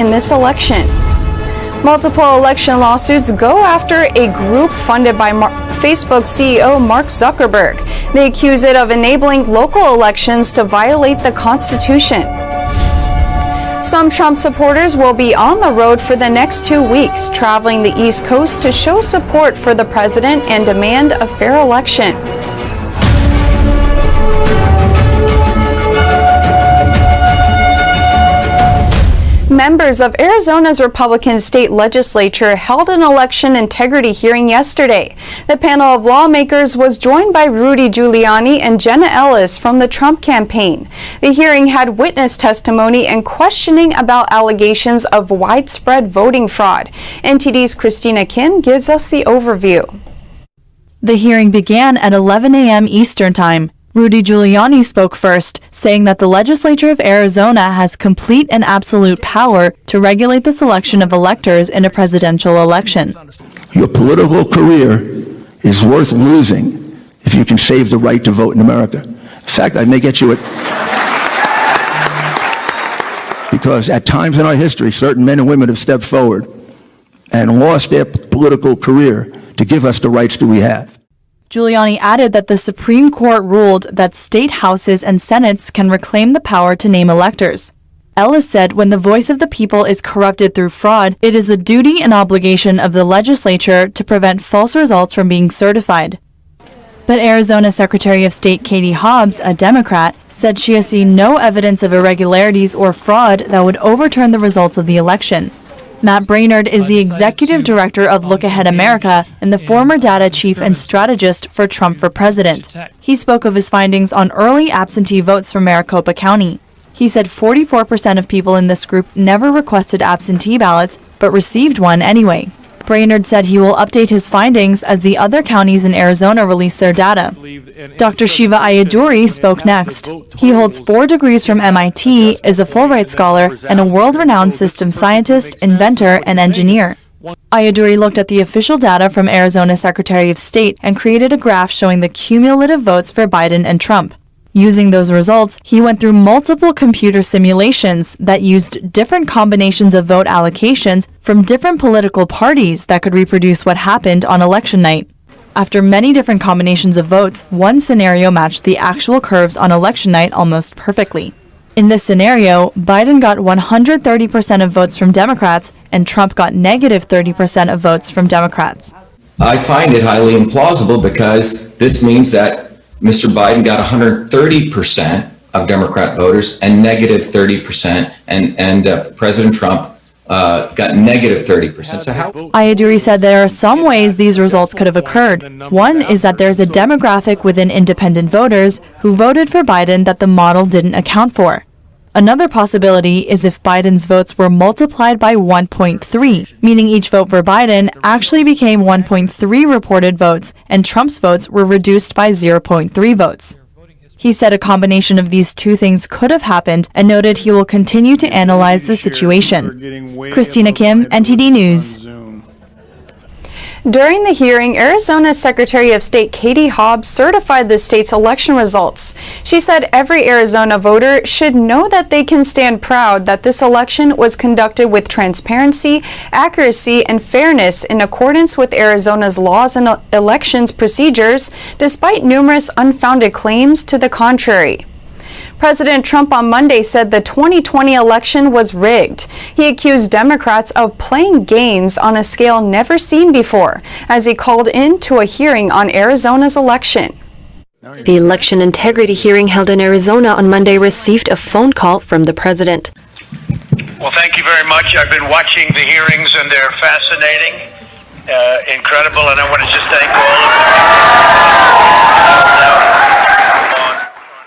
in this election. Multiple election lawsuits go after a group funded by Facebook CEO Mark Zuckerberg. They accuse it of enabling local elections to violate the Constitution. Some Trump supporters will be on the road for the next 2 weeks, traveling the East Coast to show support for the president and demand a fair election. Members of Arizona's Republican state legislature held an election integrity hearing yesterday. The panel of lawmakers was joined by Rudy Giuliani and Jenna Ellis from the Trump campaign. The hearing had witness testimony and questioning about allegations of widespread voting fraud. NTD's Christina Kim gives us the overview. The hearing began at 11 a.m. Eastern Time. Rudy Giuliani spoke first, saying that the legislature of Arizona has complete and absolute power to regulate the selection of electors in a presidential election. Your political career is worth losing if you can save the right to vote in America. In fact, I may get you it. Because at times in our history, certain men and women have stepped forward and lost their political career to give us the rights that we have. Giuliani added that the Supreme Court ruled that state houses and senates can reclaim the power to name electors. Ellis said when the voice of the people is corrupted through fraud, it is the duty and obligation of the legislature to prevent false results from being certified. But Arizona Secretary of State Katie Hobbs, a Democrat, said she has seen no evidence of irregularities or fraud that would overturn the results of the election. Matt Brainerd is the executive director of Look Ahead America and the former data chief and strategist for Trump for president. He spoke of his findings on early absentee votes from Maricopa County. He said 44% of people in this group never requested absentee ballots, but received one anyway. Brainerd said he will update his findings as the other counties in Arizona release their data. Dr. Shiva Ayyadurai spoke next. He holds 4 degrees from MIT, is a Fulbright scholar, and a world-renowned systems scientist, inventor, and engineer. Ayyadurai looked at the official data from Arizona Secretary of State and created a graph showing the cumulative votes for Biden and Trump. Using those results, he went through multiple computer simulations that used different combinations of vote allocations from different political parties that could reproduce what happened on election night. After many different combinations of votes, one scenario matched the actual curves on election night almost perfectly. In this scenario, Biden got 130% of votes from Democrats and Trump got negative 30% of votes from Democrats. I find it highly implausible because this means that Mr. Biden got 130% of Democrat voters and negative 30%, and President Trump got negative 30%. So how? Ayyadurai said there are some ways these results could have occurred. One is that there's a demographic within independent voters who voted for Biden that the model didn't account for. Another possibility is if Biden's votes were multiplied by 1.3, meaning each vote for Biden actually became 1.3 reported votes, and Trump's votes were reduced by 0.3 votes. He said a combination of these two things could have happened and noted he will continue to analyze the situation. Christina Kim, NTD News. During the hearing, Arizona Secretary of State Katie Hobbs certified the state's election results. She said every Arizona voter should know that they can stand proud that this election was conducted with transparency, accuracy, and fairness in accordance with Arizona's laws and elections procedures, despite numerous unfounded claims to the contrary. President Trump on Monday said the 2020 election was rigged. He accused Democrats of playing games on a scale never seen before, as he called into a hearing on Arizona's election. The election integrity hearing held in Arizona on Monday received a phone call from the president. Well, thank you very much. I've been watching the hearings and they're fascinating, incredible, and I want to just thank all of you.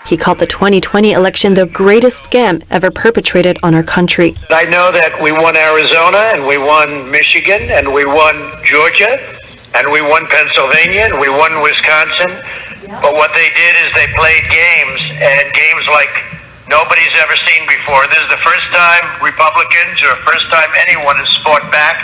He called the 2020 election the greatest scam ever perpetrated on our country. I know that we won Arizona, and we won Michigan, and we won Georgia, and we won Pennsylvania, and we won Wisconsin. But what they did is they played games, and games like nobody's ever seen before. This is the first time Republicans or first time anyone has fought back.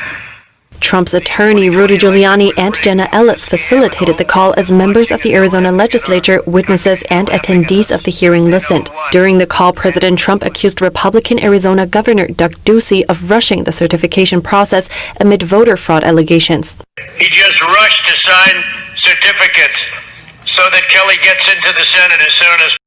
Trump's attorney, Rudy Giuliani, and Jenna Ellis facilitated the call as members of the Arizona legislature, witnesses, and attendees of the hearing listened. During the call, President Trump accused Republican Arizona Governor Doug Ducey of rushing the certification process amid voter fraud allegations. He just rushed to sign certificates so that Kelly gets into the Senate as soon as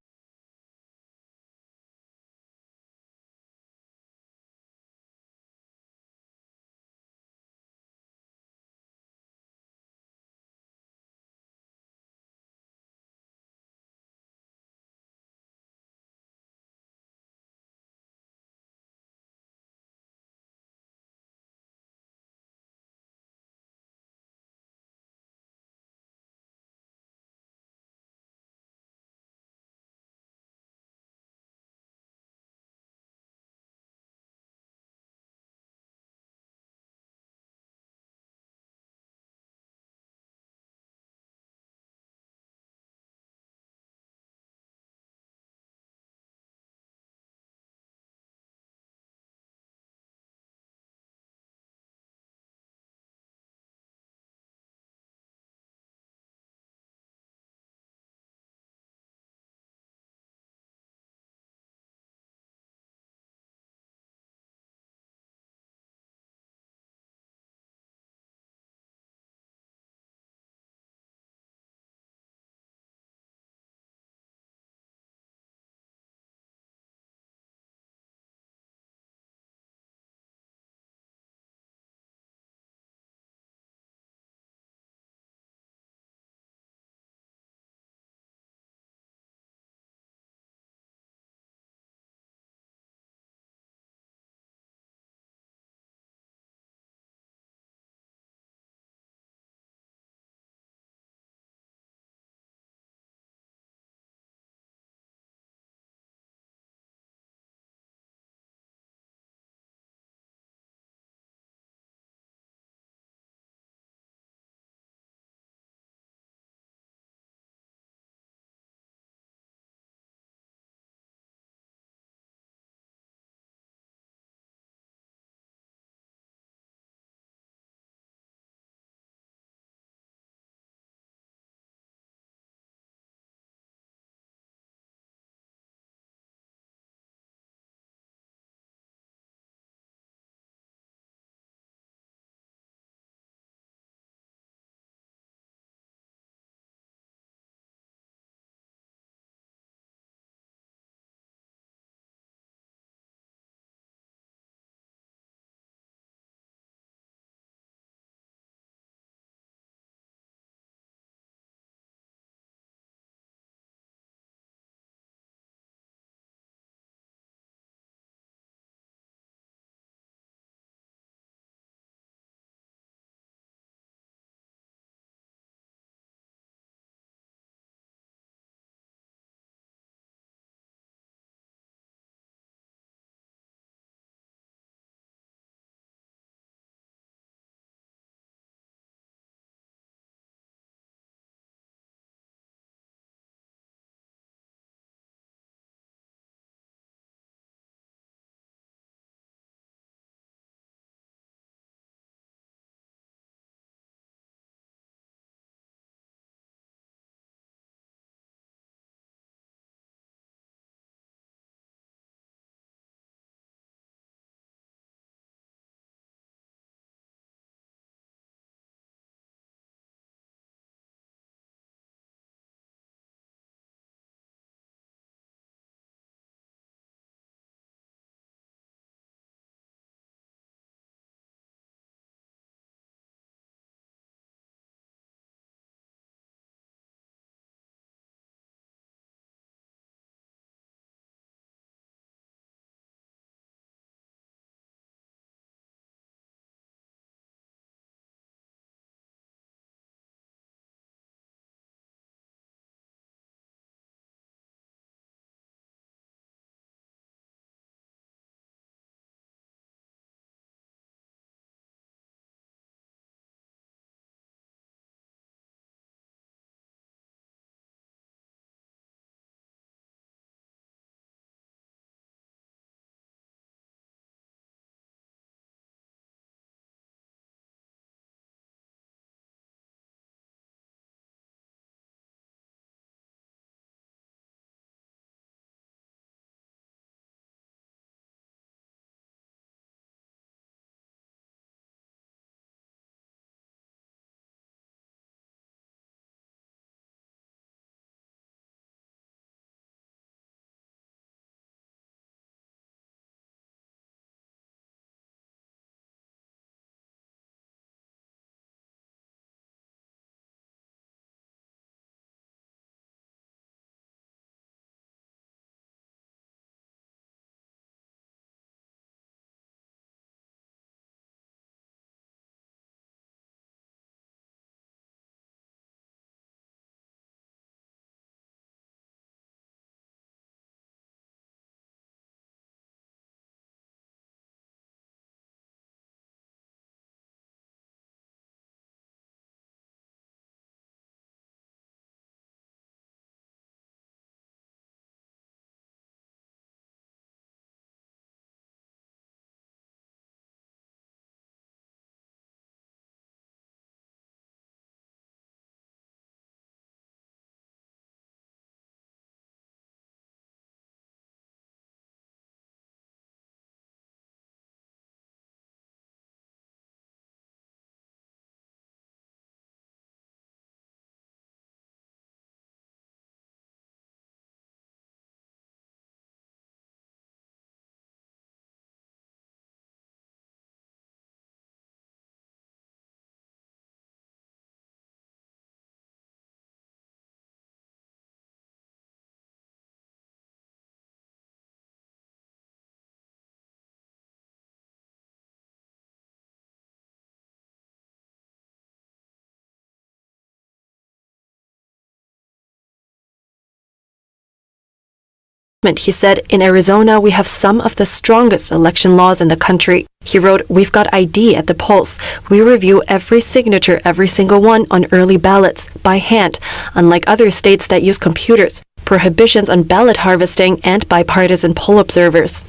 He said, "In Arizona, we have some of the strongest election laws in the country." He wrote, "We've got ID at the polls. We review every signature, every single one, on early ballots, by hand, unlike other states that use computers, prohibitions on ballot harvesting, and bipartisan poll observers."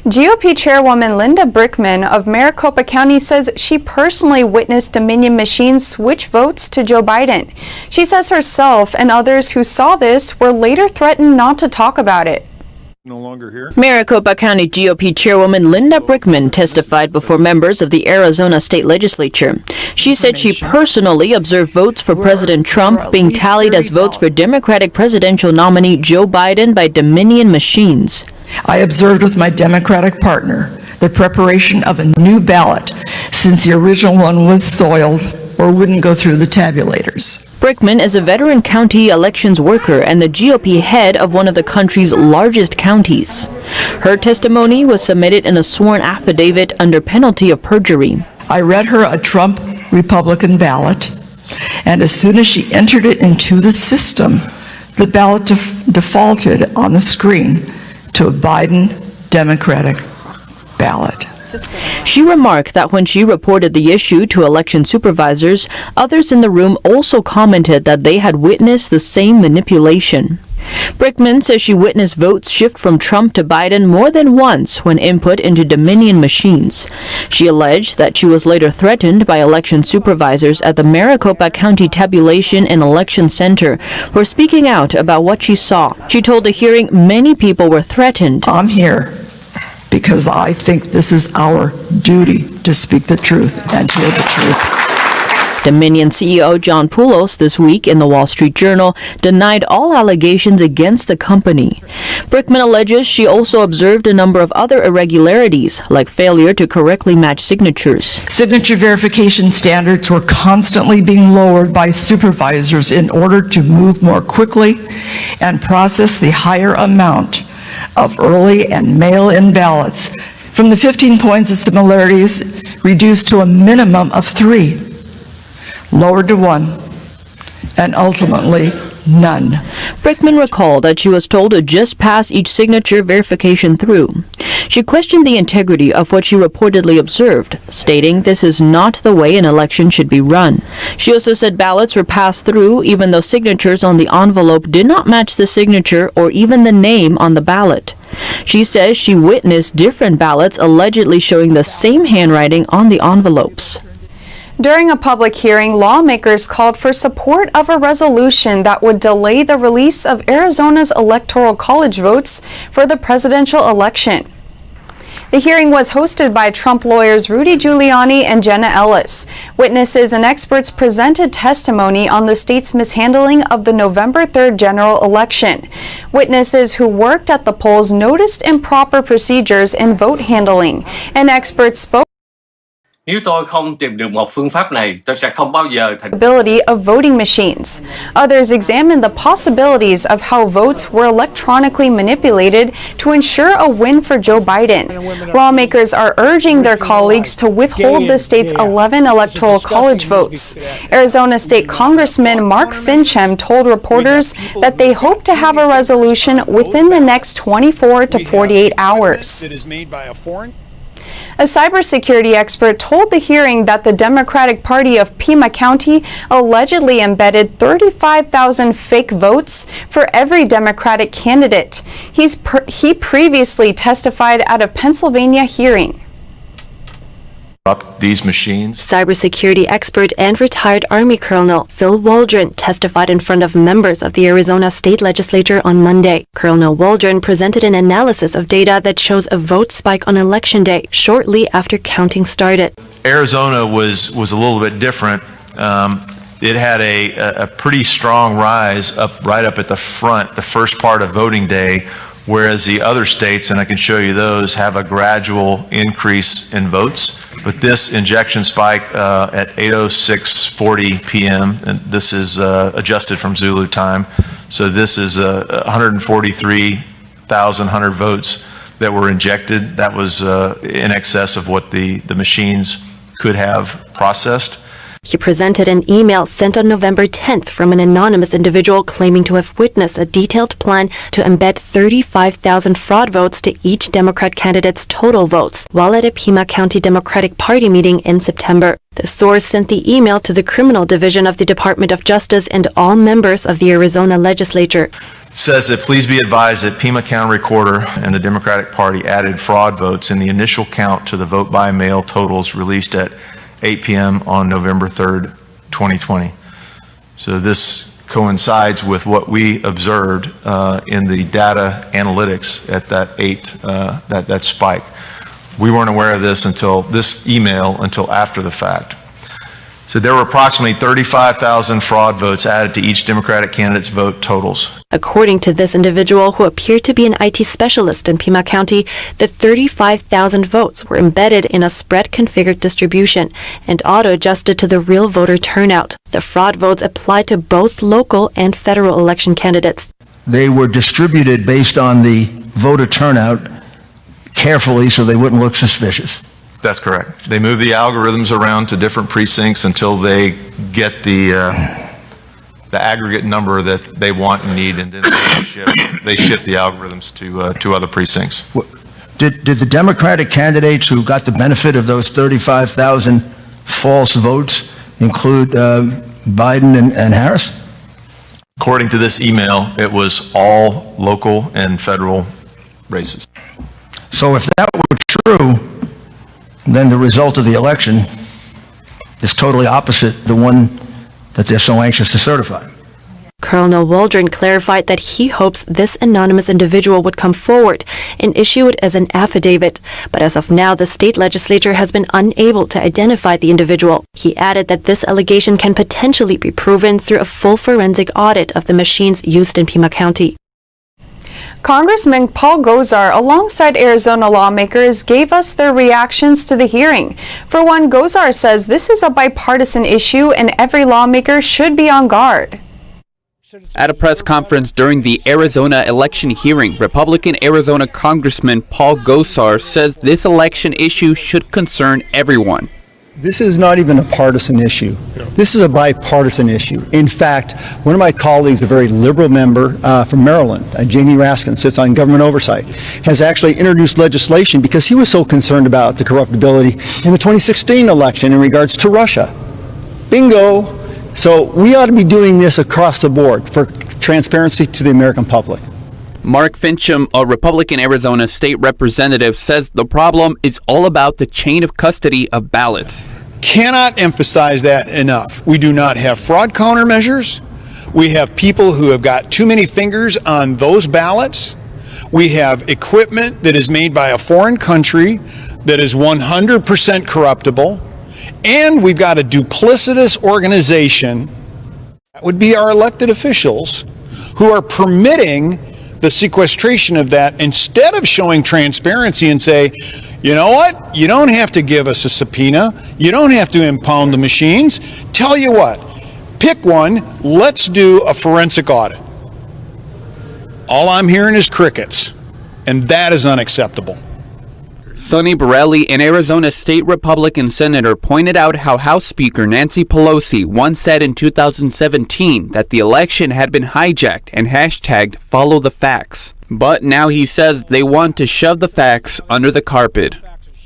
GOP Chairwoman Linda Brickman of Maricopa County says she personally witnessed Dominion machines switch votes to Joe Biden. She says herself and others who saw this were later threatened not to talk about it. No longer here. Maricopa County GOP Chairwoman Linda Brickman testified before members of the Arizona State Legislature. She said she personally observed votes for President Trump being tallied as votes for Democratic presidential nominee Joe Biden by Dominion machines. I observed with my Democratic partner the preparation of a new ballot since the original one was soiled or wouldn't go through the tabulators. Brickman is a veteran county elections worker and the GOP head of one of the country's largest counties. Her testimony was submitted in a sworn affidavit under penalty of perjury. I read her a Trump Republican ballot, and as soon as she entered it into the system, the ballot defaulted on the screen to a Biden Democratic ballot. She remarked that when she reported the issue to election supervisors, others in the room also commented that they had witnessed the same manipulation. Brickman says she witnessed votes shift from Trump to Biden more than once when input into Dominion machines. She alleged that she was later threatened by election supervisors at the Maricopa County Tabulation and Election Center for speaking out about what she saw. She told the hearing many people were threatened. I'm here because I think this is our duty to speak the truth and hear the truth. Dominion CEO John Poulos this week in the Wall Street Journal denied all allegations against the company. Brickman alleges she also observed a number of other irregularities, like failure to correctly match signatures. Signature verification standards were constantly being lowered by supervisors in order to move more quickly and process the higher amount of early and mail-in ballots from the 15 points of similarities reduced to a minimum of 3. Lowered to 1, and ultimately none. Brickman recalled that she was told to just pass each signature verification through. She questioned the integrity of what she reportedly observed, stating this is not the way an election should be run. She also said ballots were passed through even though signatures on the envelope did not match the signature or even the name on the ballot. She says she witnessed different ballots allegedly showing the same handwriting on the envelopes. During a public hearing, lawmakers called for support of a resolution that would delay the release of Arizona's electoral college votes for the presidential election. The hearing was hosted by Trump lawyers Rudy Giuliani and Jenna Ellis. Witnesses and experts presented testimony on the state's mishandling of the November 3rd general election. Witnesses who worked at the polls noticed improper procedures in vote handling, and experts spoke Nếu tôi không tìm được một phương pháp này, tôi sẽ không bao giờ thành ability of voting machines. Others examined the possibilities of how votes were electronically manipulated to ensure a win for Joe Biden. Lawmakers are urging their colleagues to withhold the state's 11 electoral college votes. Arizona State Congressman Mark Finchem told reporters that they hope to have a resolution within the next 24 to 48 hours. A cybersecurity expert told the hearing that the Democratic Party of Pima County allegedly embedded 35,000 fake votes for every Democratic candidate. He previously testified at a Pennsylvania hearing. Up these machines. Cybersecurity expert and retired Army Colonel Phil Waldron testified in front of members of the Arizona State Legislature on Monday. Colonel Waldron presented an analysis of data that shows a vote spike on Election Day shortly after counting started. Arizona was a little bit different. It had a pretty strong rise right up at the front, the first part of voting day, whereas the other states, and I can show you those, have a gradual increase in votes. But this injection spike at 8:06:40 p.m., and this is adjusted from Zulu time, so this is 143,100 votes that were injected. That was in excess of what the machines could have processed. He presented an email sent on November 10th from an anonymous individual claiming to have witnessed a detailed plan to embed 35,000 fraud votes to each Democrat candidate's total votes while at a Pima County Democratic Party meeting in September. The source sent the email to the Criminal Division of the Department of Justice and all members of the Arizona legislature. It says that please be advised that Pima County Recorder and the Democratic Party added fraud votes in the initial count to the vote by mail totals released at 8 p.m. on November 3rd, 2020. So this coincides with what we observed in the data analytics at that spike. We weren't aware of this email until after the fact. So there were approximately 35,000 fraud votes added to each Democratic candidate's vote totals. According to this individual, who appeared to be an IT specialist in Pima County, the 35,000 votes were embedded in a spread configured distribution and auto-adjusted to the real voter turnout. The fraud votes applied to both local and federal election candidates. They were distributed based on the voter turnout carefully so they wouldn't look suspicious. That's correct. They move the algorithms around to different precincts until they get the aggregate number that they want and need, and then they shift the algorithms to other precincts. Did the Democratic candidates who got the benefit of those 35,000 false votes include Biden and Harris? According to this email, it was all local and federal races. So if that were true, then the result of the election is totally opposite the one that they're so anxious to certify. Colonel Waldron clarified that he hopes this anonymous individual would come forward and issue it as an affidavit, but as of now, the state legislature has been unable to identify the individual. He added that this allegation can potentially be proven through a full forensic audit of the machines used in Pima County. Congressman Paul Gosar, alongside Arizona lawmakers, gave us their reactions to the hearing. For one, Gosar says this is a bipartisan issue and every lawmaker should be on guard. At a press conference during the Arizona election hearing, Republican Arizona Congressman Paul Gosar says this election issue should concern everyone. This is not even a partisan issue. This is a bipartisan issue. In fact, one of my colleagues, a very liberal member from Maryland, Jamie Raskin, sits on government oversight, has actually introduced legislation because he was so concerned about the corruptibility in the 2016 election in regards to Russia. Bingo! So we ought to be doing this across the board for transparency to the American public. Mark Fincham, a Republican Arizona state representative, says the problem is all about the chain of custody of ballots. Cannot emphasize that enough. We do not have fraud countermeasures. We have people who have got too many fingers on those ballots. We have equipment that is made by a foreign country that is 100% corruptible. And we've got a duplicitous organization, that would be our elected officials, who are permitting the sequestration of that instead of showing transparency and say, you know what, you don't have to give us a subpoena, you don't have to impound the machines. Tell you what, pick one, let's do a forensic audit. All I'm hearing is crickets, and that is unacceptable. Sonny Borelli, an Arizona state Republican senator, pointed out how House Speaker Nancy Pelosi once said in 2017 that the election had been hijacked and hashtagged follow the facts. But now he says they want to shove the facts under the carpet.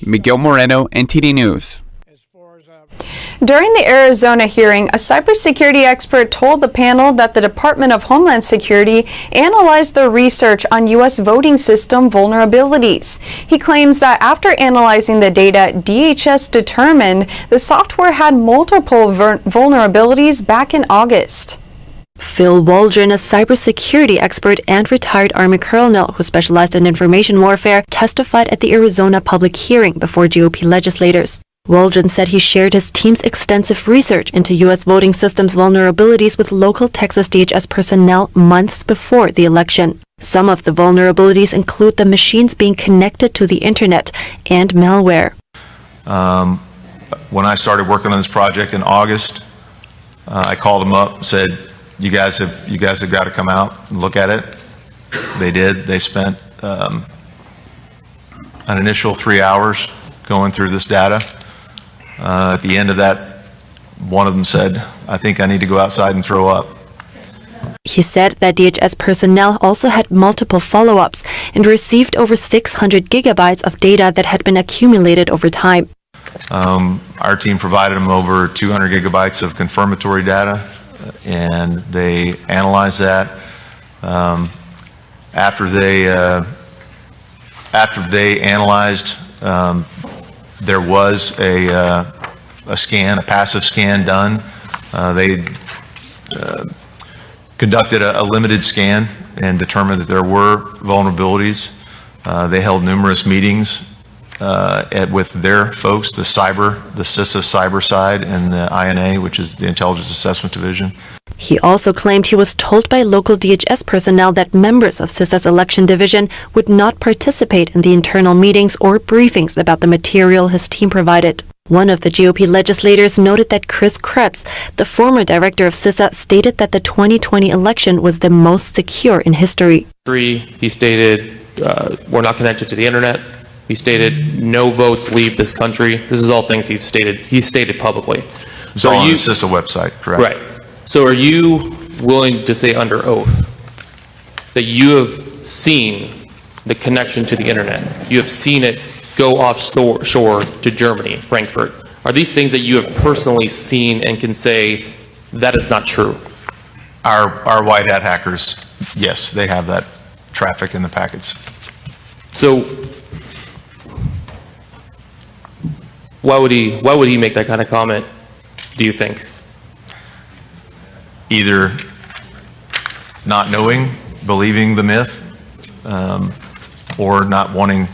Miguel Moreno, NTD News. During the Arizona hearing, a cybersecurity expert told the panel that the Department of Homeland Security analyzed the research on U.S. voting system vulnerabilities. He claims that after analyzing the data, DHS determined the software had multiple vulnerabilities back in August. Phil Waldron, a cybersecurity expert and retired Army colonel who specialized in information warfare, testified at the Arizona public hearing before GOP legislators. Waldron said he shared his team's extensive research into U.S. voting systems vulnerabilities with local Texas DHS personnel months before the election. Some of the vulnerabilities include the machines being connected to the internet and malware. When I started working on this project in August, I called them up, said, you guys have got to come out and look at it. They did. They spent an initial 3 hours going through this data. At the end of that one of them said, "I think I need to go outside and throw up." He said that DHS personnel also had multiple follow-ups and received over 600 gigabytes of data that had been accumulated over time. Our team provided them over 200 gigabytes of confirmatory data, and they analyzed that. After they analyzed, there was a scan, a passive scan done. They conducted a limited scan and determined that there were vulnerabilities. They held numerous meetings with their folks, the CISA cyber side, and the INA, which is the Intelligence Assessment Division. He also claimed he was told by local DHS personnel that members of CISA's election division would not participate in the internal meetings or briefings about the material his team provided. One of the GOP legislators noted that Chris Krebs, the former director of CISA, stated that the 2020 election was the most secure in history. He stated, we're not connected to the internet. He stated no votes leave this country. This is all things he's stated publicly. It's all on the CISA website, correct? Right. So are you willing to say under oath that you have seen the connection to the internet? You have seen it go offshore to Germany, Frankfurt. Are these things that you have personally seen and can say that is not true? Our white hat hackers, yes, they have that traffic in the packets. So why would he make that kind of comment, do you think? Either not knowing, believing the myth, or not wanting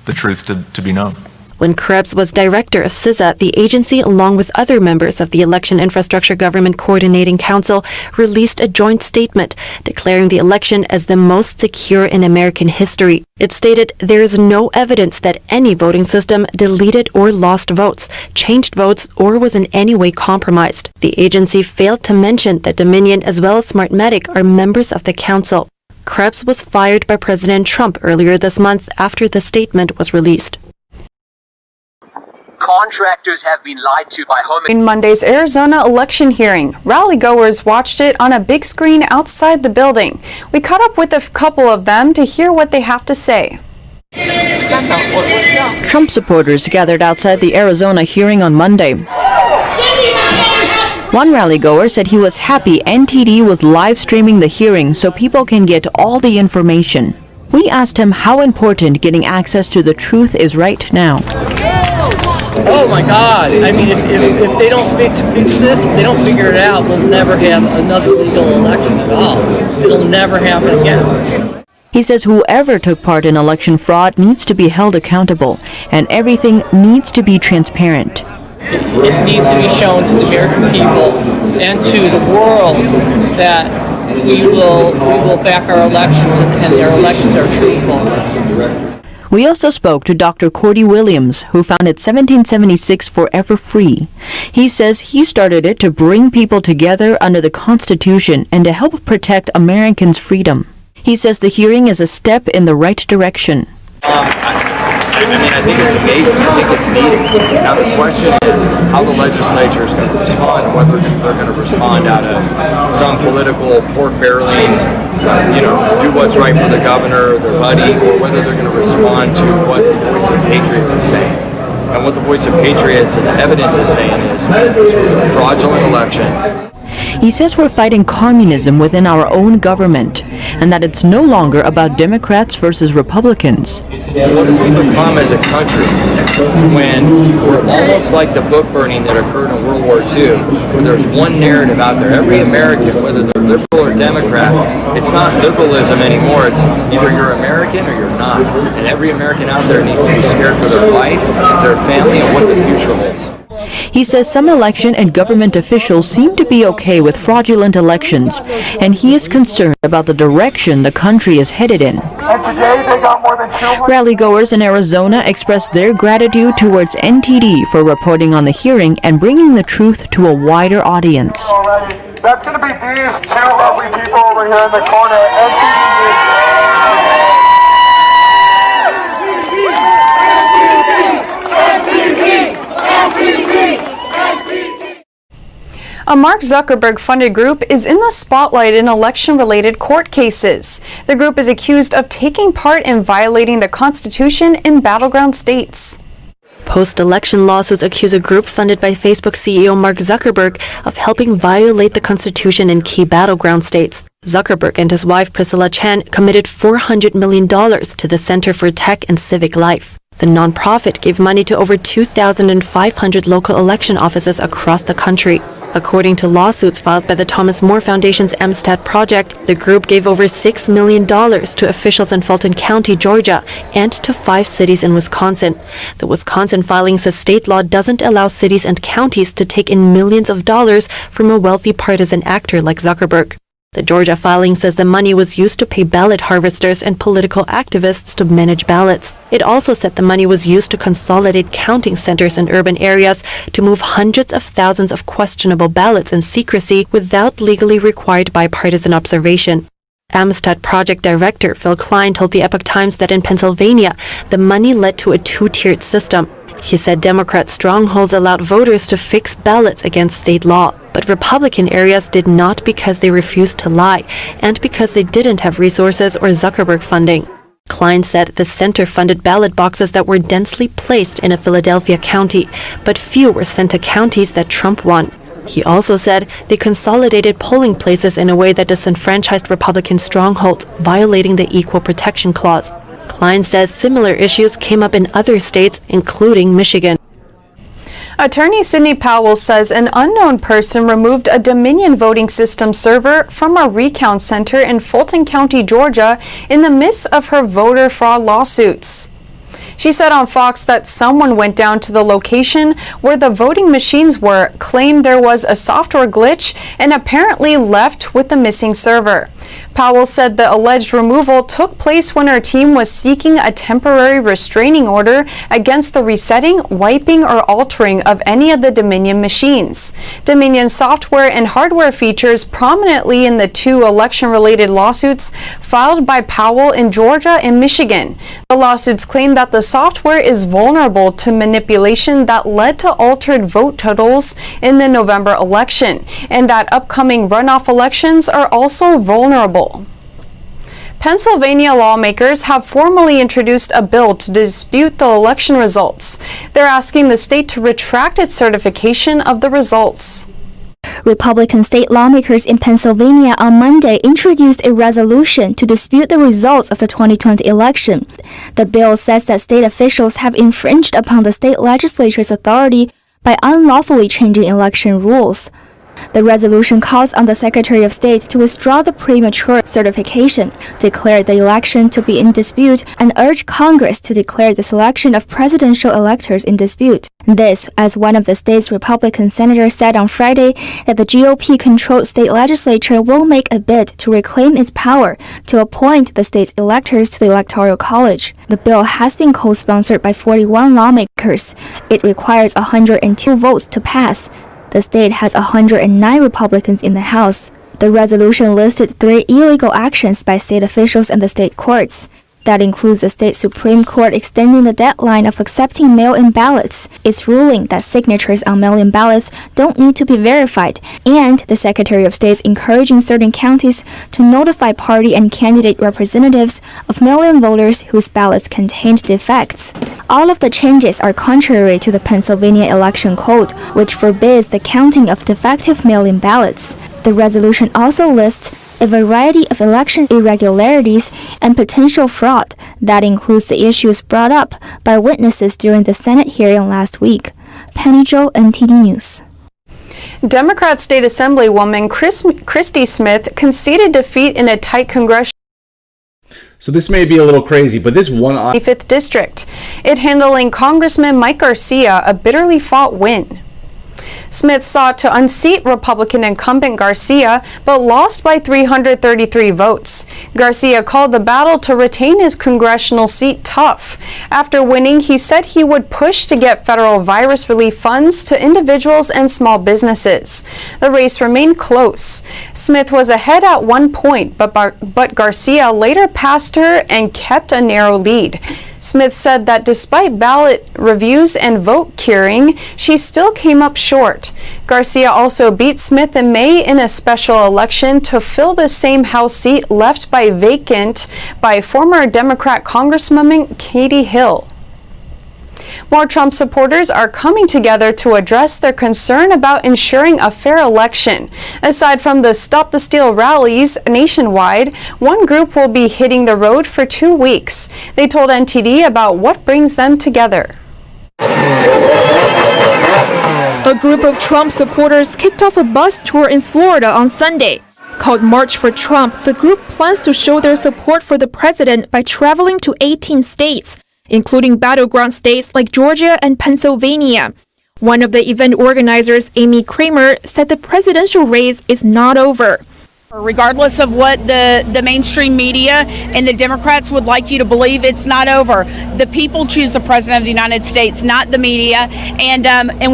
the truth to be known. When Krebs was director of CISA, the agency, along with other members of the Election Infrastructure Government Coordinating Council, released a joint statement declaring the election as the most secure in American history. It stated there is no evidence that any voting system deleted or lost votes, changed votes, or was in any way compromised. The agency failed to mention that Dominion as well as Smartmatic are members of the council. Krebs was fired by President Trump earlier this month after the statement was released. Contractors have been lied to by home. In Monday's Arizona election hearing, rally goers watched it on a big screen outside the building. We caught up with a couple of them to hear what they have to say. Trump supporters gathered outside the Arizona hearing on Monday. One rally goer said he was happy NTD was live streaming the hearing so people can get all the information. We asked him how important getting access to the truth is right now. Oh my God! I mean, if they don't fix this, if they don't figure it out, we'll never have another legal election at all. It'll never happen again. He says whoever took part in election fraud needs to be held accountable, and everything needs to be transparent. It needs to be shown to the American people and to the world that we will back our elections and their elections are truthful. We also spoke to Dr. Cordy Williams, who founded 1776 Forever Free. He says he started it to bring people together under the Constitution and to help protect Americans' freedom. He says the hearing is a step in the right direction. I think it's amazing. I think it's needed. Now the question is how the legislature is going to respond, and whether they're going to respond out of some political pork barreling, do what's right for the governor, their buddy, or whether they're going to respond to what the Voice of Patriots is saying. And what the Voice of Patriots and the evidence is saying is this was a fraudulent election. He says we're fighting communism within our own government, and that it's no longer about Democrats versus Republicans. What have we become as a country when we're almost like the book burning that occurred in World War II, where there's one narrative out there. Every American, whether they're liberal or Democrat, it's not liberalism anymore. It's either you're American or you're not. And every American out there needs to be scared for their life, their family, and what the future holds. He says some election and government officials seem to be okay with fraudulent elections, and he is concerned about the direction the country is headed in. And today they got more than 200. Rally-goers in Arizona expressed their gratitude towards NTD for reporting on the hearing and bringing the truth to a wider audience. That's going to be these two lovely people over here in the corner. A Mark Zuckerberg-funded group is in the spotlight in election-related court cases. The group is accused of taking part in violating the Constitution in battleground states. Post-election lawsuits accuse a group funded by Facebook CEO Mark Zuckerberg of helping violate the Constitution in key battleground states. Zuckerberg and his wife Priscilla Chan committed $400 million to the Center for Tech and Civic Life. The nonprofit gave money to over 2,500 local election offices across the country. According to lawsuits filed by the Thomas More Foundation's MSTAT project, the group gave over $6 million to officials in Fulton County, Georgia, and to 5 cities in Wisconsin. The Wisconsin filing says state law doesn't allow cities and counties to take in millions of dollars from a wealthy partisan actor like Zuckerberg. The Georgia filing says the money was used to pay ballot harvesters and political activists to manage ballots. It also said the money was used to consolidate counting centers in urban areas to move hundreds of thousands of questionable ballots in secrecy without legally required bipartisan observation. Amistad project director Phil Klein told the Epoch Times that in Pennsylvania, the money led to a 2-tiered system. He said Democrat strongholds allowed voters to fix ballots against state law, but Republican areas did not because they refused to lie and because they didn't have resources or Zuckerberg funding. Klein said the center funded ballot boxes that were densely placed in a Philadelphia county, but few were sent to counties that Trump won. He also said they consolidated polling places in a way that disenfranchised Republican strongholds, violating the Equal Protection Clause. Klein says similar issues came up in other states, including Michigan. Attorney Sidney Powell says an unknown person removed a Dominion voting system server from a recount center in Fulton County, Georgia, in the midst of her voter fraud lawsuits. She said on Fox that someone went down to the location where the voting machines were, claimed there was a software glitch, and apparently left with the missing server. Powell said the alleged removal took place when her team was seeking a temporary restraining order against the resetting, wiping, or altering of any of the Dominion machines. Dominion software and hardware features prominently in the 2 election-related lawsuits filed by Powell in Georgia and Michigan. The lawsuits claim that the software is vulnerable to manipulation that led to altered vote totals in the November election, and that upcoming runoff elections are also vulnerable. Pennsylvania lawmakers have formally introduced a bill to dispute the election results. They're asking the state to retract its certification of the results. Republican state lawmakers in Pennsylvania on Monday introduced a resolution to dispute the results of the 2020 election. The bill says that state officials have infringed upon the state legislature's authority by unlawfully changing election rules. The resolution calls on the Secretary of State to withdraw the premature certification, declare the election to be in dispute, and urge Congress to declare the selection of presidential electors in dispute. This, as one of the state's Republican senators said on Friday that the GOP-controlled state legislature will make a bid to reclaim its power to appoint the state's electors to the Electoral College. The bill has been co-sponsored by 41 lawmakers. It requires 102 votes to pass. The state has 109 Republicans in the House. The resolution listed 3 illegal actions by state officials and the state courts. That includes the state Supreme Court extending the deadline of accepting mail-in ballots, its ruling that signatures on mail-in ballots don't need to be verified, and the Secretary of State's encouraging certain counties to notify party and candidate representatives of mail-in voters whose ballots contained defects. All of the changes are contrary to the Pennsylvania Election Code, which forbids the counting of defective mail-in ballots. The resolution also lists a variety of election irregularities and potential fraud that includes the issues brought up by witnesses during the Senate hearing last week. Penny Zhou, NTD News. Democrat State Assemblywoman Christy Smith conceded defeat in a tight congressional. So this may be a little crazy, but this one 5th District, it handling Congressman Mike Garcia a bitterly fought win. Smith sought to unseat Republican incumbent Garcia, but lost by 333 votes. Garcia called the battle to retain his congressional seat tough. After winning, he said he would push to get federal virus relief funds to individuals and small businesses. The race remained close. Smith was ahead at one point, but Garcia later passed her and kept a narrow lead. Smith said that despite ballot reviews and vote curing, she still came up short. Garcia also beat Smith in May in a special election to fill the same House seat left vacant by former Democrat Congresswoman Katie Hill. More Trump supporters are coming together to address their concern about ensuring a fair election. Aside from the Stop the Steal rallies nationwide, one group will be hitting the road for 2 weeks. They told NTD about what brings them together. A group of Trump supporters kicked off a bus tour in Florida on Sunday. Called March for Trump, the group plans to show their support for the president by traveling to 18 states, including battleground states like Georgia and Pennsylvania. One of the event organizers, Amy Kramer, said the presidential race is not over. Regardless of what the mainstream media and the Democrats would like you to believe, it's not over. The people choose the president of the United States, not the media, and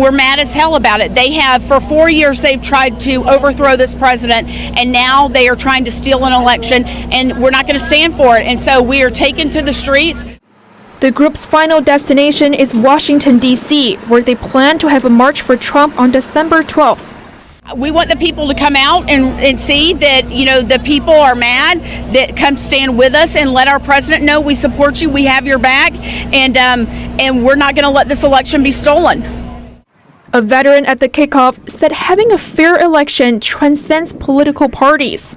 we're mad as hell about it. They have, for 4 years, they've tried to overthrow this president, and now they are trying to steal an election, and we're not going to stand for it. And so we are taken to the streets. The group's final destination is Washington, D.C., where they plan to have a march for Trump on December 12th. We want the people to come out and see that, you know, the people are mad, that come stand with us and let our president know we support you, we have your back, and we're not going to let this election be stolen. A veteran at the kickoff said having a fair election transcends political parties.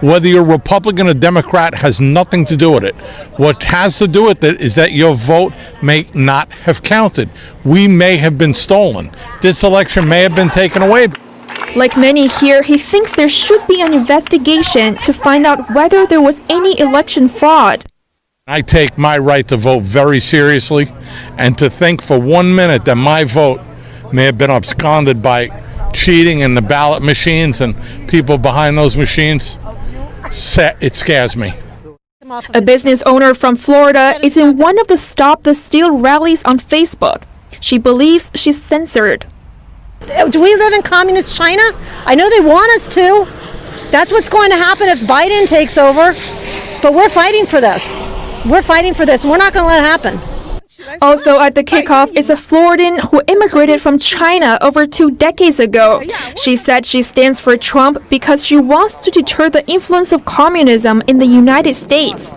Whether you're Republican or Democrat has nothing to do with it. What has to do with it is that your vote may not have counted. We may have been stolen. This election may have been taken away. Like many here, he thinks there should be an investigation to find out whether there was any election fraud. I take my right to vote very seriously, and to think for 1 minute that my vote may have been absconded by cheating in the ballot machines and people behind those machines, it scares me. A business owner from Florida is in one of the Stop the Steal rallies on Facebook. She believes she's censored. Do we live in communist China? I know they want us to. That's what's going to happen if Biden takes over. But we're fighting for this. We're fighting for this, and we're not going to let it happen. Also at the kickoff is a Floridian who immigrated from China over 2 decades ago. She said she stands for Trump because she wants to deter the influence of communism in the United States.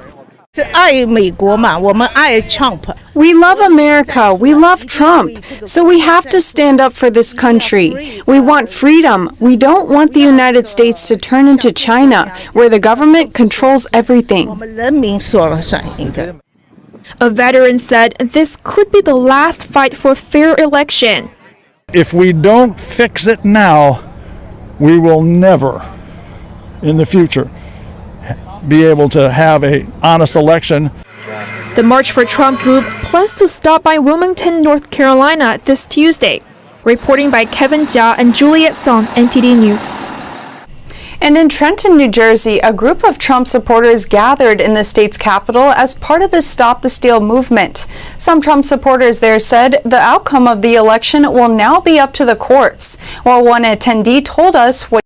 We love America. We love Trump. So we have to stand up for this country. We want freedom. We don't want the United States to turn into China, where the government controls everything. A veteran said this could be the last fight for a fair election. If we don't fix it now, we will never, in the future, be able to have an honest election. The March for Trump group plans to stop by Wilmington, North Carolina this Tuesday. Reporting by Kevin Jia and Juliet Song, NTD News. And in Trenton, New Jersey, a group of Trump supporters gathered in the state's capital as part of the Stop the Steal movement. Some Trump supporters there said the outcome of the election will now be up to the courts, while one attendee told us what